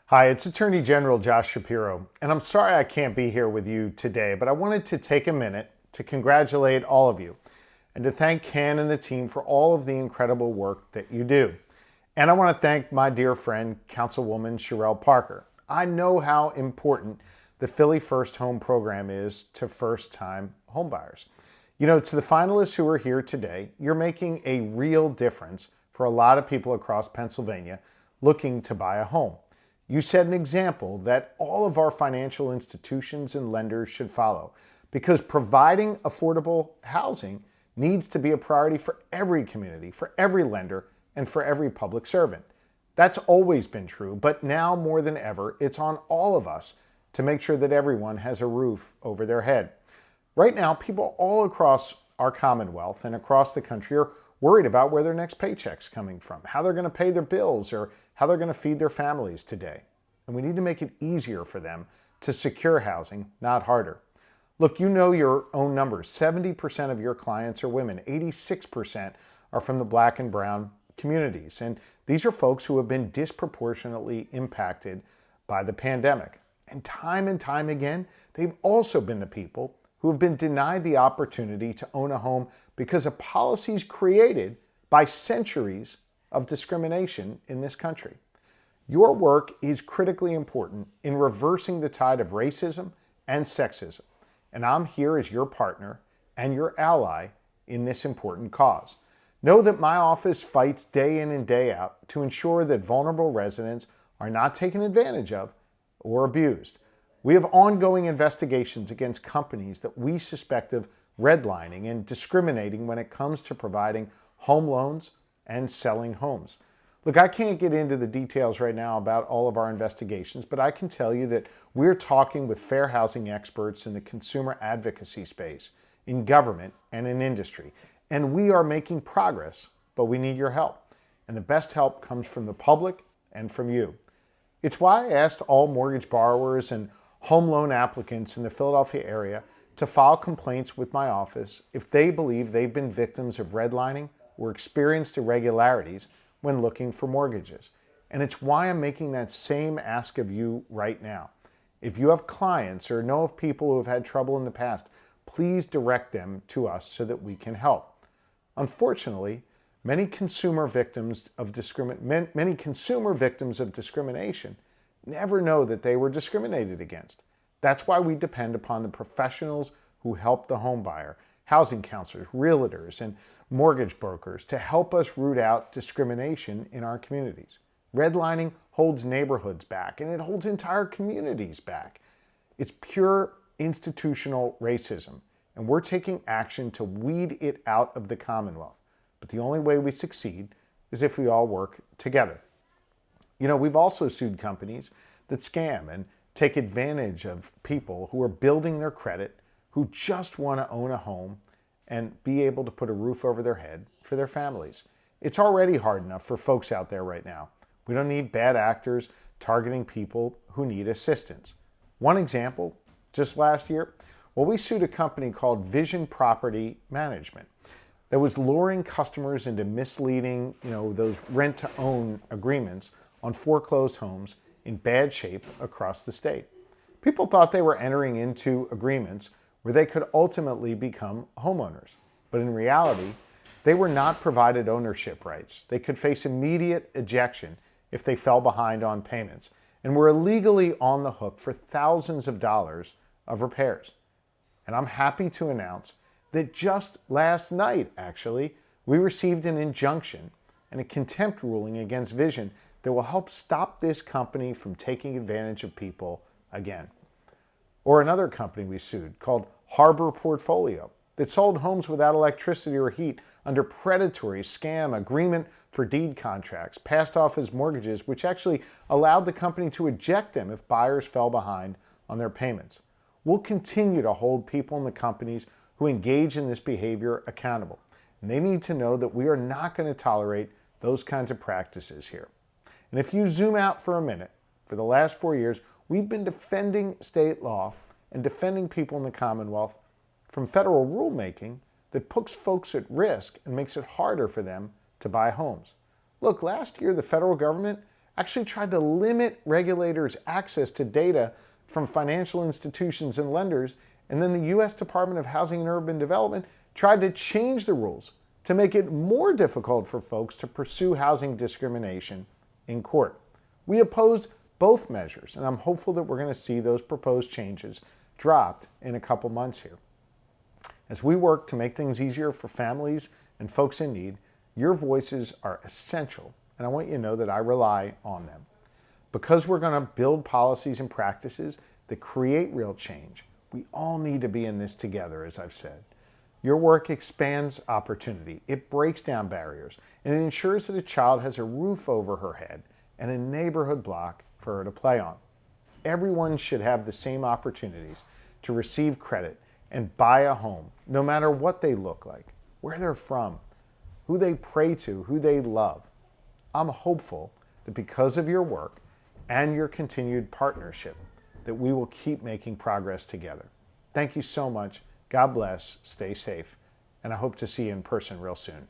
Hi, it's Attorney General Josh Shapiro, and I'm sorry I can't be here with you today, but I wanted to take a minute to congratulate all of you and to thank Ken and the team for all of the incredible work that you do. And I want to thank my dear friend, Councilwoman Sherelle Parker. I know how important the Philly First Home program is to first-time homebuyers. You know, to the finalists who are here today, you're making a real difference for a lot of people across Pennsylvania looking to buy a home. You set an example that all of our financial institutions and lenders should follow, because providing affordable housing needs to be a priority for every community, for every lender, and for every public servant. That's always been true, but now more than ever, it's on all of us to make sure that everyone has a roof over their head. Right now, people all across our Commonwealth and across the country are worried about where their next paycheck's coming from, how they're going to pay their bills, or how they're going to feed their families today. And we need to make it easier for them to secure housing, not harder. Look, you know your own numbers. 70% of your clients are women. 86% are from the Black and brown communities. And these are folks who have been disproportionately impacted by the pandemic. And time again, they've also been the people who have been denied the opportunity to own a home because of policies created by centuries of discrimination in this country. Your work is critically important in reversing the tide of racism and sexism, and I'm here as your partner and your ally in this important cause. Know that my office fights day in and day out to ensure that vulnerable residents are not taken advantage of or abused. We have ongoing investigations against companies that we suspect of redlining and discriminating when it comes to providing home loans and selling homes. Look, I can't get into the details right now about all of our investigations, but I can tell you that we're talking with fair housing experts in the consumer advocacy space, in government, and in industry. And we are making progress, but we need your help. And the best help comes from the public and from you. It's why I asked all mortgage borrowers and home loan applicants in the Philadelphia area to file complaints with my office if they believe they've been victims of redlining or experienced irregularities when looking for mortgages. And it's why I'm making that same ask of you right now. If you have clients or know of people who have had trouble in the past, please direct them to us so that we can help. Unfortunately, many consumer victims of discrimination never know that they were discriminated against. That's why we depend upon the professionals who help the home buyer, housing counselors, realtors, and mortgage brokers to help us root out discrimination in our communities. Redlining holds neighborhoods back, and it holds entire communities back. It's pure institutional racism, and we're taking action to weed it out of the Commonwealth. But the only way we succeed is if we all work together. You know, we've also sued companies that scam and take advantage of people who are building their credit, who just want to own a home and be able to put a roof over their head for their families. It's already hard enough for folks out there right now. We don't need bad actors targeting people who need assistance. One example, just last year, well, we sued a company called Vision Property Management that was luring customers into misleading, those rent-to-own agreements on foreclosed homes in bad shape across the state. People thought they were entering into agreements where they could ultimately become homeowners. But in reality, they were not provided ownership rights. They could face immediate ejection if they fell behind on payments and were illegally on the hook for thousands of dollars of repairs. And I'm happy to announce that just last night, actually, we received an injunction and a contempt ruling against Vision that will help stop this company from taking advantage of people again. Or another company we sued called Harbor Portfolio that sold homes without electricity or heat under predatory scam agreement for deed contracts, passed off as mortgages, which actually allowed the company to eject them if buyers fell behind on their payments. We'll continue to hold people in the companies who engage in this behavior accountable. And they need to know that we are not going to tolerate those kinds of practices here. And if you zoom out for a minute, for the last 4 years, we've been defending state law and defending people in the Commonwealth from federal rulemaking that puts folks at risk and makes it harder for them to buy homes. Look, last year the federal government actually tried to limit regulators' access to data from financial institutions and lenders, and then the U.S. Department of Housing and Urban Development tried to change the rules to make it more difficult for folks to pursue housing discrimination in court. We opposed both measures, and I'm hopeful that we're going to see those proposed changes dropped in a couple months here. As we work to make things easier for families and folks in need, your voices are essential, and I want you to know that I rely on them. Because we're going to build policies and practices that create real change, we all need to be in this together, as I've said. Your work expands opportunity, it breaks down barriers, and it ensures that a child has a roof over her head and a neighborhood block for her to play on. Everyone should have the same opportunities to receive credit and buy a home, no matter what they look like, where they're from, who they pray to, who they love. I'm hopeful that because of your work and your continued partnership, that we will keep making progress together. Thank you so much. God bless, stay safe, and I hope to see you in person real soon.